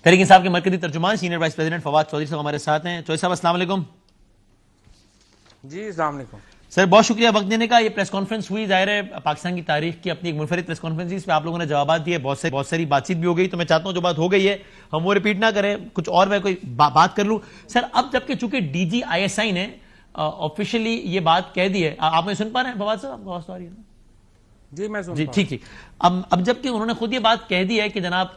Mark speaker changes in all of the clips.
Speaker 1: تحریک انصاف کے مرکزی ترجمان senior vice president Fawad Chaudhry صاحب ہمارے ساتھ ہیں. چودھری صاحب السلام علیکم.
Speaker 2: جی السلام علیکم
Speaker 1: سر, بہت شکریہ وقت دینے کا. یہ پریس کانفرنس ہوئی, ظاہر ہے پاکستان کی تاریخ کی اپنی ایک منفرد پریس کانفرنس, اس پہ آپ لوگوں نے جوابات دیے, بہت ساری بات چیت بھی ہو گئی. تو میں چاہتا ہوں جو بات ہو گئی ہے ہم وہ ریپیٹ نہ کریں, کچھ اور میں کوئی بات کر لوں. سر, اب جبکہ چونکہ D G I S I نے آفیشلی یہ بات کہہ دی ہے, آپ میں سن پا رہے ہیں فواد صاحب؟ آواز تو آ رہی ہے نا؟
Speaker 2: جی میں
Speaker 1: جی ٹھیک. اب جبکہ انہوں نے خود یہ بات کہہ دی ہے کہ جناب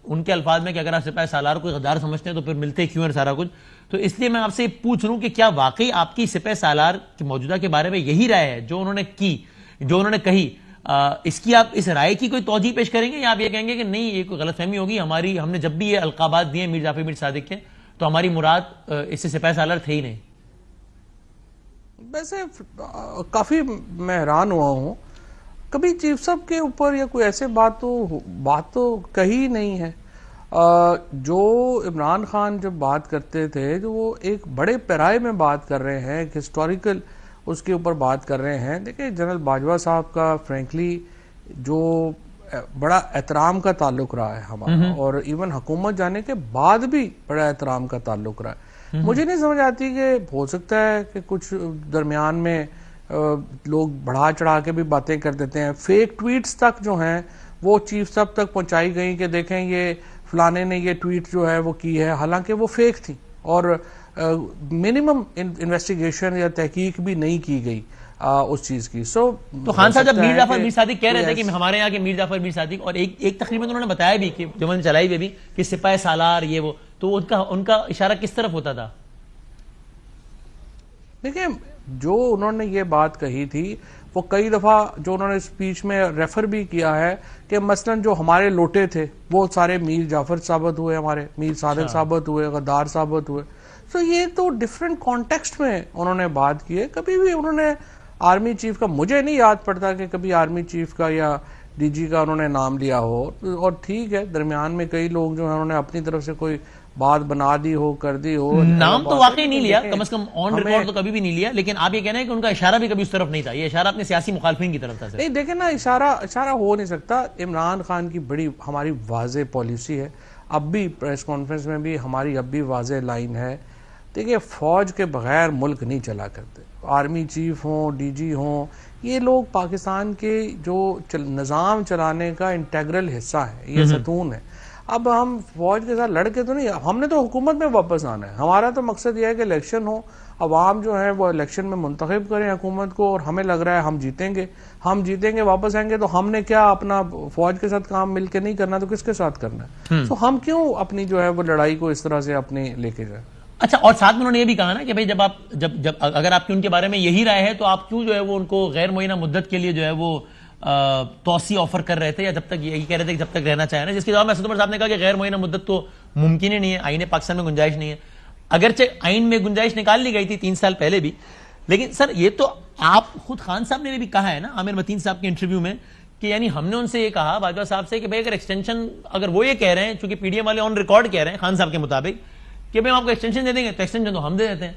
Speaker 1: ان کے الفاظ میں کہ اگر آپ سپاہی سالار کو غدار سمجھتے ہیں تو پھر ملتے کیوں ہیں سارا کچھ. تو اس لیے میں آپ سے پوچھ رہا ہوں کہ کیا واقعی آپ کی سپاہی سالار کی موجودہ کے بارے میں یہی رائے ہے جو انہوں نے کہی؟ اس کی آپ اس رائے کی کوئی توجیہ پیش کریں گے, یا آپ یہ کہیں گے کہ نہیں یہ کوئی غلط فہمی ہوگی ہماری, ہم نے جب بھی یہ القابات دیے میر جعفر میر صادق کے تو ہماری مراد اس سے سپاہی سالار تھے ہی نہیں؟
Speaker 2: ویسے کافی میں حیران ہوا ہوں, کبھی چیف صاحب کے اوپر یا کوئی ایسے بات تو کہی نہیں ہے. جو عمران خان جب بات کرتے تھے جو وہ ایک بڑے پیرائے میں بات کر رہے ہیں, ایک ہسٹوریکل اس کے اوپر بات کر رہے ہیں. دیکھیں جنرل باجوہ صاحب کا فرینکلی جو بڑا احترام کا تعلق رہا ہے ہمارا, اور ایون حکومت جانے کے بعد بھی بڑا احترام کا تعلق رہا ہے. مجھے نہیں سمجھ آتی کہ ہو سکتا ہے کہ کچھ درمیان میں لوگ بڑھا چڑھا کے بھی باتیں کر دیتے ہیں. فیک ٹویٹس تک جو ہیں وہ چیف صاحب تک پہنچائی گئی کہ دیکھیں یہ فلانے نے یہ ٹویٹ جو ہے وہ کی ہے, حالانکہ وہ فیک تھی اور منیمم انویسٹیگیشن یا تحقیق بھی نہیں کی گئی اس چیز کی.
Speaker 1: تو خان صاحب جب میر جعفر میر صادق کہہ رہے تھے کہ ہمارے یہاں کے میر جعفر میر صادق, اور ایک تقریر میں انہوں نے بتایا بھی کہ جو میں نے چلائی بھی کہ سپاہی سالار یہ وہ, تو ان کا اشارہ کس طرف ہوتا تھا؟
Speaker 2: دیکھیں جو انہوں نے یہ بات کہی تھی وہ کئی دفعہ جو انہوں نے اسپیچ میں ریفر بھی کیا ہے کہ مثلا جو ہمارے لوٹے تھے وہ سارے میر جعفر ثابت ہوئے, ہمارے میر صادق ثابت ہوئے, غدار ثابت ہوئے. تو یہ تو ڈیفرنٹ کانٹیکسٹ میں انہوں نے بات کی ہے. کبھی بھی انہوں نے آرمی چیف کا, مجھے نہیں یاد پڑتا کہ کبھی آرمی چیف کا یا ڈی جی کا انہوں نے نام لیا ہو. اور ٹھیک ہے درمیان میں کئی لوگ جو ہیں انہوں نے اپنی طرف سے کوئی بات بنا دی ہو, کر دی ہو,
Speaker 1: نام تو واقعی نہیں لیا, کم از کم آن ریکارڈ تو کبھی بھی نہیں لیا, لیکن آپ یہ کہنا ہے کہ ان کا اشارہ بھی کبھی اس طرف نہیں تھا, یہ اشارہ اپنے سیاسی مخالفین کی طرف تھا.
Speaker 2: نہیں دیکھیں نا, اشارہ ہو نہیں سکتا. عمران خان کی بڑی ہماری واضح پالیسی ہے, اب بھی پریس کانفرنس میں بھی ہماری اب بھی واضح لائن ہے. دیکھیں فوج کے بغیر ملک نہیں چلا کرتے. آرمی چیف ہوں, ڈی جی ہوں, یہ لوگ پاکستان کے جو نظام چلانے کا انٹیگرل حصہ ہے, یہ ستون ہے. اب ہم فوج کے ساتھ لڑ کے تو نہیں, ہم نے تو حکومت میں واپس آنا ہے. ہمارا تو مقصد یہ ہے کہ الیکشن ہو, عوام جو ہے وہ الیکشن میں منتخب کریں حکومت کو, اور ہمیں لگ رہا ہے ہم جیتیں گے واپس آئیں گے. تو ہم نے کیا اپنا فوج کے ساتھ کام مل کے نہیں کرنا تو کس کے ساتھ کرنا ہے؟ تو ہم کیوں اپنی جو ہے وہ لڑائی کو اس طرح سے اپنے لے کے جائیں؟
Speaker 1: اچھا, اور ساتھ میں انہوں نے یہ بھی کہا نا کہ بھائی جب اگر آپ کی ان کے بارے میں یہی رائے ہے تو آپ کیوں جو ہے وہ ان کو غیر معینہ مدت کے لیے جو ہے وہ توسیع آفر کر رہے تھے, یا جب تک یہی کہہ رہے تھے کہ جب تک رہنا چاہیں نا, جس کے جواب میں اسد عمر صاحب نے کہا کہ غیر معینہ مدت تو ممکن ہی نہیں ہے, آئین پاکستان میں گنجائش نہیں ہے. اگرچہ آئین میں گنجائش نکال لی گئی تھی 3 سال پہلے بھی, لیکن سر یہ تو آپ خود خان صاحب نے بھی کہا ہے نا عامر متین صاحب کے انٹرویو میں کہ یعنی ہم نے ان سے یہ کہا باجوہ صاحب سے کہ بھائی اگر ایکسٹینشن, اگر وہ یہ کہہ رہے ہیں چونکہ پی ڈی ایم والے آن ریکارڈ کہہ رہے ہیں خان صاحب کے مطابق کہ بھائی ہم آپ کو ایکسٹینشن دے دیں گے, تو ایکسٹینشن تو ہم دے دیتے ہیں.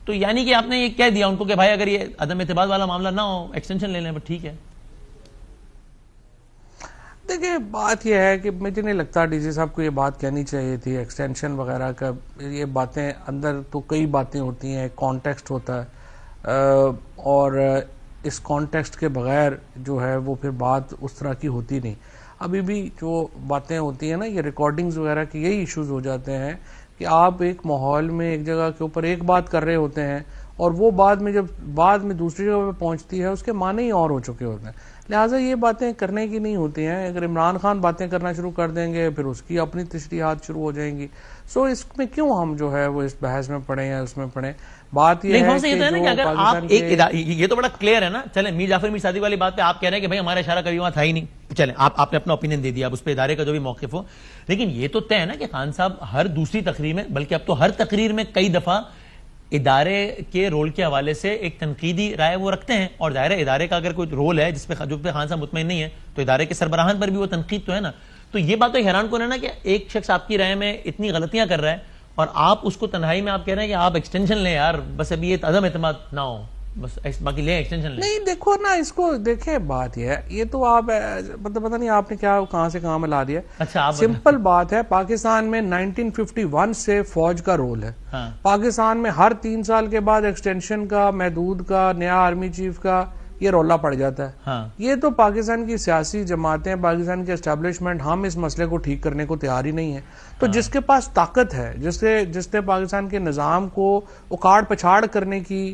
Speaker 1: تو یعنی کہ آپ نے یہ کہہ دیا ان کو کہ بھائی اگر یہ عدم اعتماد والا معاملہ نہ ہو ایکسٹینشن لے لیں, بٹ ٹھیک ہے.
Speaker 2: دیکھیں بات یہ ہے کہ مجھے نہیں لگتا ڈی جی صاحب کو یہ بات کہنی چاہیے تھی ایکسٹینشن وغیرہ کا. یہ باتیں اندر تو کئی باتیں ہوتی ہیں, کانٹیکسٹ ہوتا ہے, اور اس کانٹیکسٹ کے بغیر جو ہے وہ پھر بات اس طرح کی ہوتی نہیں. ابھی بھی جو باتیں ہوتی ہیں نا یہ ریکارڈنگز وغیرہ کی یہی ایشوز ہو جاتے ہیں کہ آپ ایک ماحول میں ایک جگہ کے اوپر ایک بات کر رہے ہوتے ہیں اور وہ بعد میں دوسری جگہ پہ پہنچتی ہے اس کے معنی ہی اور ہو چکے ہوتے ہیں. لہٰذا یہ باتیں کرنے کی نہیں ہوتی ہیں. اگر عمران خان باتیں کرنا شروع کر دیں گے پھر اس کی اپنی تشریحات شروع ہو جائیں گی. اس میں کیوں ہم جو ہے وہ اس بحث میں پڑھیں یا اس میں پڑھیں. بات یہ ہے کہ
Speaker 1: اگر آپ یہ تو بڑا کلیئر ہے نا. چلیں میر جعفر میر صادق والی بات پہ آپ کہہ رہے ہیں کہ بھائی ہمارا اشارہ کبھی وہاں تھا ہی نہیں, چلیں آپ نے اپنا اوپینین دے دیا, اب اس پہ ادارے کا جو بھی موقف ہو, لیکن یہ تو طے ہے نا کہ خان صاحب ہر دوسری تقریر میں, بلکہ اب تو ہر تقریر میں کئی دفعہ ادارے کے رول کے حوالے سے ایک تنقیدی رائے وہ رکھتے ہیں. اور ظاہر ہے ادارے کا اگر کوئی رول ہے جس پہ خان صاحب مطمئن نہیں ہے تو ادارے کے سربراہان پر بھی وہ تنقید تو ہے نا. تو یہ بات تو حیران کن ہے نا کہ ایک شخص آپ کی رائے میں اتنی غلطیاں کر رہا ہے اور آپ اس کو تنہائی میں آپ کہہ رہے ہیں کہ آپ ایکسٹینشن لیں یار, بس ابھی یہ عدم اعتماد نہ ہو. بس باقی لیں ایکسٹینشن لیں.
Speaker 2: نہیں دیکھو نا اس کو دیکھیں بات یہ ہے یہ تو آپ مطلب پتہ نہیں آپ نے کیا کہاں سے کہاں ملا دیا.
Speaker 1: اچھا
Speaker 2: سمپل بات ہے پاکستان میں 1951 سے فوج کا رول ہے. پاکستان میں ہر 3 سال کے بعد ایکسٹینشن کا محدود کا نیا آرمی چیف کا یہ رولا پڑ جاتا ہے. یہ تو پاکستان کی سیاسی جماعتیں پاکستان کے اسٹیبلشمنٹ ہم اس مسئلے کو ٹھیک کرنے کو تیار ہی نہیں ہے. تو جس کے پاس طاقت ہے جس نے پاکستان کے نظام کو اکاڑ پچھاڑ کرنے کی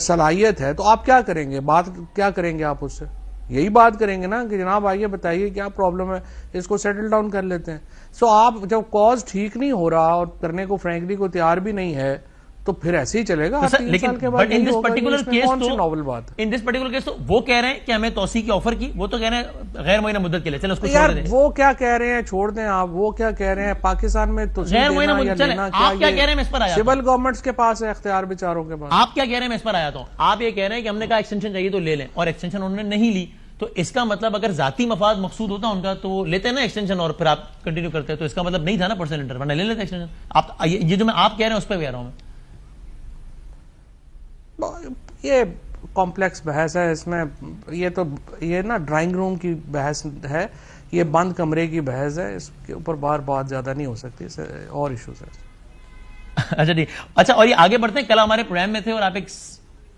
Speaker 2: صلاحیت ہے تو آپ کیا کریں گے بات کیا کریں گے آپ اس سے یہی بات کریں گے نا کہ جناب آئیے بتائیے کیا پرابلم ہے اس کو سیٹل ڈاؤن کر لیتے ہیں. سو آپ جب کاز ٹھیک نہیں ہو رہا اور کرنے کو فرینکلی کو تیار بھی نہیں ہے تو پھر ایسے ہی چلے گا.
Speaker 1: لیکن ان دس پرٹیکولر کیس تو وہ کہہ رہے ہیں کہ ہمیں توسیع کی آفر کی وہ تو کہہ رہے ہیں غیر معینہ مدت کے لیے. چلو اس کو چھوڑ دیں.
Speaker 2: وہ کیا کہہ رہے ہیں چھوڑ دیں آپ وہ کیا کہہ رہے ہیں پاکستان میں تو
Speaker 1: غیر معینہ مدت آپ کیا کہہ رہے ہیں میں اس پر آیا
Speaker 2: سول گورنمنٹس کے پاس ہے اختیار بیچاروں کے پاس.
Speaker 1: آپ کیا کہہ رہے ہیں میں اس پر آیا تو آپ یہ کہہ رہے ہیں کہ ہم نے کہا ایکسٹینشن چاہیے تو لے لیں اور ایکسٹینشن انہوں نے نہیں لی تو اس کا مطلب اگر ذاتی مفاد مقصود ہوتا ان کا تو وہ لیتے ہیں نا ایکسٹینشن اور پھر آپ کنٹینیو کرتے ہیں تو اس کا مطلب نہیں تھا نا پرسنل انٹر ورنہ لے لیتے ایکسٹینشن. آپ یہ جو میں آپ کہہ رہے ہیں اس پہ کہہ رہا ہوں میں
Speaker 2: یہ کمپلیکس بحث ہے اس میں یہ نا ڈرائنگ روم کی بحث ہے یہ بند کمرے کی بحث ہے اس کے اوپر بات زیادہ نہیں ہو سکتی اس اور ایشوز ہے.
Speaker 1: اچھا ٹھیک. اچھا اور یہ آگے بڑھتے ہیں. کل ہمارے پروگرام میں تھے اور آپ ایک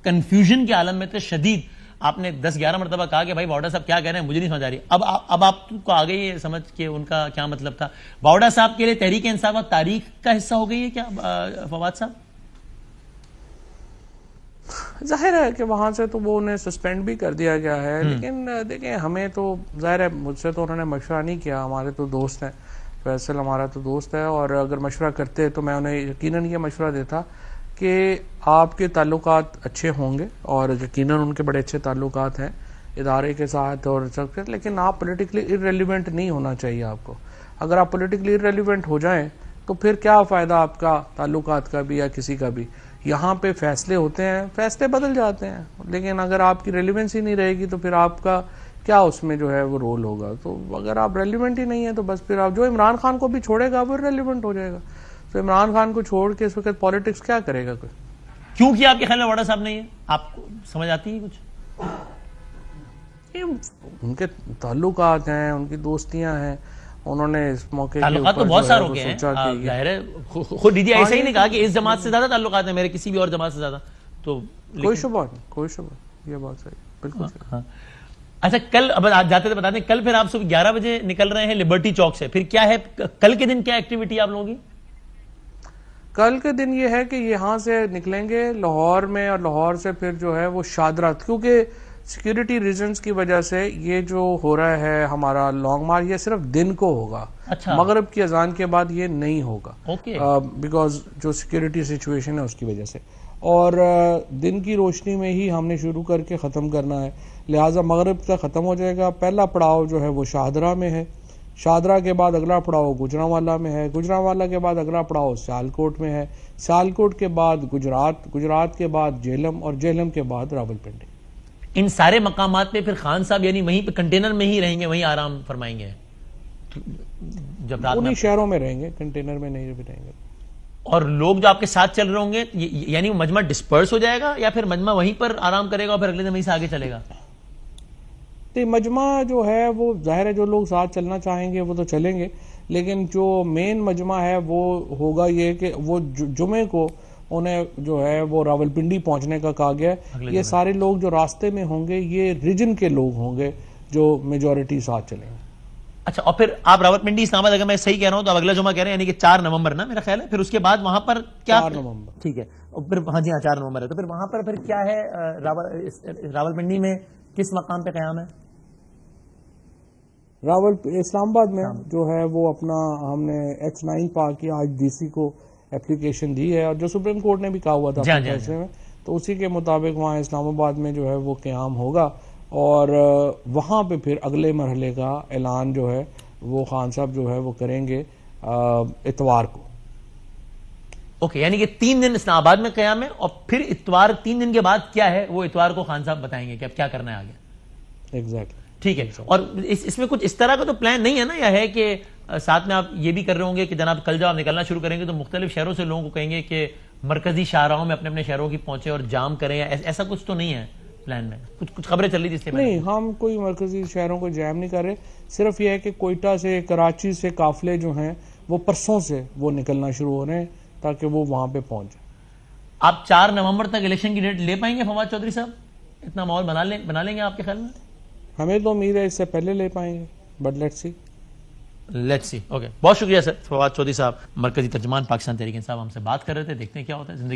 Speaker 1: کنفیوژن کے عالم میں تھے شدید. آپ نے 10-11 مرتبہ کہا کہ بھائی باوڑا صاحب کیا کہہ رہے ہیں مجھے نہیں سمجھ آ رہی. اب آپ کو آ گئی ہے سمجھ کہ ان کا کیا مطلب تھا. باوڑا صاحب کے لیے تحریک انصاف اور تاریخ کا حصہ ہو گئی ہے کیا فواد صاحب؟
Speaker 2: ظاہر ہے کہ وہاں سے تو وہ انہیں سسپینڈ بھی کر دیا گیا ہے لیکن دیکھیں ہمیں تو ظاہر ہے مجھ سے تو انہوں نے مشورہ نہیں کیا. ہمارے تو دوست ہیں فیصل ہمارا تو دوست ہے اور اگر مشورہ کرتے تو میں انہیں یقیناً یہ مشورہ دیتا کہ آپ کے تعلقات اچھے ہوں گے اور یقیناً ان کے بڑے اچھے تعلقات ہیں ادارے کے ساتھ اور سب کے لیکن آپ پولیٹیکلی ارریلیونٹ نہیں ہونا چاہیے آپ کو. اگر آپ پولیٹیکلی ارریلیونٹ ہو جائیں تو پھر کیا فائدہ آپ کا تعلقات کا بھی یا کسی کا بھی. یہاں پہ فیصلے ہوتے ہیں فیصلے بدل جاتے ہیں لیکن اگر آپ کی ریلیونسی نہیں رہے گی تو پھر آپ کا کیا اس میں جو ہے وہ رول ہوگا. تو اگر آپ ریلیونٹ ہی نہیں ہے تو بس پھر آپ جو عمران خان کو بھی چھوڑے گا وہ ریلیونٹ ہو جائے گا. تو عمران خان کو چھوڑ کے اس وقت پالیٹکس کیا کرے گا کوئی.
Speaker 1: کیوں کیا آپ کے خیال میں باوڑا صاحب نہیں ہے آپ کو سمجھ آتی ہے کچھ؟
Speaker 2: ان کے تعلقات ہیں ان کی دوستیاں ہیں انہوں نے اس موقع
Speaker 1: تعلقات تو بہت سارے ہو گئے ہیں. ظاہر ہے خود دیدی ایسا ہی نہیں کہا کہ اس جماعت سے زیادہ تعلقات ہیں میرے کسی بھی اور جماعت سے زیادہ. تو
Speaker 2: کوئی شبہ نہیں یہ بات صحیح بالکل.
Speaker 1: اچھا کل اب جاتے تھے بتا دیں کل پھر آپ صبح 11 بجے نکل رہے ہیں لبرٹی چوک سے. پھر کیا ہے کل کے دن کیا ایکٹیویٹی آپ لوگوں کی؟
Speaker 2: کل کے دن یہ ہے کہ یہاں سے نکلیں گے لاہور میں اور لاہور سے پھر جو ہے وہ شادرہ کیونکہ سیکیورٹی ریزنز کی وجہ سے یہ جو ہو رہا ہے ہمارا لانگ مارچ یہ صرف دن کو ہوگا. مغرب کی اذان کے بعد یہ نہیں ہوگا بیکاز جو سیکیورٹی سچویشن ہے اس کی وجہ سے اور دن کی روشنی میں ہی ہم نے شروع کر کے ختم کرنا ہے لہٰذا مغرب تک ختم ہو جائے گا. پہلا پڑاؤ جو ہے وہ شاہدرہ میں ہے. شاہدرہ کے بعد اگلا پڑاؤ گجرانوالا میں ہے. گجرانوالا کے بعد اگلا پڑاؤ سیالکوٹ میں ہے. سیالکوٹ کے بعد گجرات کے بعد جہلم اور جہلم کے بعد راولپنڈی.
Speaker 1: ان سارے مقامات پہ پھر خان صاحب یعنی وہیں پہ کنٹینر میں ہی رہیں گے وہیں آرام فرمائیں گے جب رات
Speaker 2: انہی شہروں میں رہیں گے کنٹینر میں نہیں بھی رہیں گے.
Speaker 1: اور لوگ جو آپ کے ساتھ چل رہے ہوں گے یعنی وہ مجمع ڈسپرس ہو جائے گا یا پھر مجمع وہیں پر آرام کرے گا اور پھر اگلے دن وہیں سے آگے چلے گا؟
Speaker 2: مجمع جو ہے وہ ظاہر ہے جو لوگ ساتھ چلنا چاہیں گے وہ تو چلیں گے لیکن جو مین مجمع ہے وہ ہوگا یہ کہ وہ جمعے کو انہیں جو ہے وہ راولپنڈی پہنچنے کا کہا گیا ہے. یہ سارے لوگ جو راستے میں ہوں گے یہ ریجن کے لوگ ہوں گے جو میجورٹی ساتھ چلیں گے.
Speaker 1: اچھا اور پھر آپ راولپنڈی اسلام آباد اگر میں صحیح کہہ رہا ہوں تو اب اگلا جمعہ کہہ رہے ہیں یعنی کہ 4 نومبر نا میرا خیال ہے. پھر اس کے بعد وہاں پر کیا
Speaker 2: 4 نومبر
Speaker 1: ٹھیک ہے پھر ہاں جی ہاں 4 نومبر ہے. تو پھر وہاں پر پھر کیا ہے راولپنڈی میں کس مقام پہ قیام ہے؟
Speaker 2: اسلام آباد میں جو ہے وہ اپنا ہم نے H9 پا کیا آج ڈی سی کو اپلیکیشن دی ہے اور جو سپریم کورٹ نے بھی کہا ہوا تھا فیصلے میں تو اسی کے مطابق وہاں اسلام آباد میں جو ہے وہ قیام ہوگا اور وہاں پہ پھر اگلے مرحلے کا اعلان جو ہے وہ خان صاحب جو ہے وہ کریں گے اتوار کو.
Speaker 1: اوکے یعنی کہ 3 دن اسلام آباد میں قیام ہے اور پھر اتوار 3 دن کے بعد کیا ہے وہ اتوار کو خان صاحب بتائیں گے کہ اب کیا کرنا ہے آگے.
Speaker 2: ایگزیکٹلی
Speaker 1: ٹھیک ہے. اور اس میں کچھ اس طرح کا تو پلان نہیں ہے نا یا ہے کہ ساتھ میں آپ یہ بھی کر رہے ہوں گے کہ جناب کل جب آپ نکلنا شروع کریں گے تو مختلف شہروں سے لوگوں کو کہیں گے کہ مرکزی شاہراہوں میں اپنے اپنے شہروں کی پہنچے اور جام کریں، ایسا کچھ تو نہیں ہے پلان میں؟ کچھ خبریں چل رہی تھی اس لیے
Speaker 2: نہیں، ہم کوئی مرکزی شہروں کو جام نہیں کر رہے، صرف یہ ہے کہ کوئٹہ سے کراچی سے قافلے جو ہیں وہ پرسوں سے وہ نکلنا شروع ہو رہے ہیں تاکہ وہ وہاں پہ پہنچ جائیں۔
Speaker 1: آپ 4 نومبر تک الیکشن کی ڈیٹ لے پائیں گے فواد چودھری صاحب؟ اتنا ماحول بنا لیں گے آپ کے خیال میں؟
Speaker 2: ہمیں تو امید ہے اس سے پہلے لے پائیں گے، بٹ لیٹس سی۔
Speaker 1: اوکے، بہت شکریہ سر، فواد چودھری صاحب، مرکزی ترجمان پاکستان تحریک انصاف، ہم سے بات کر رہے تھے، دیکھتے ہیں کیا ہوتا ہے زندگی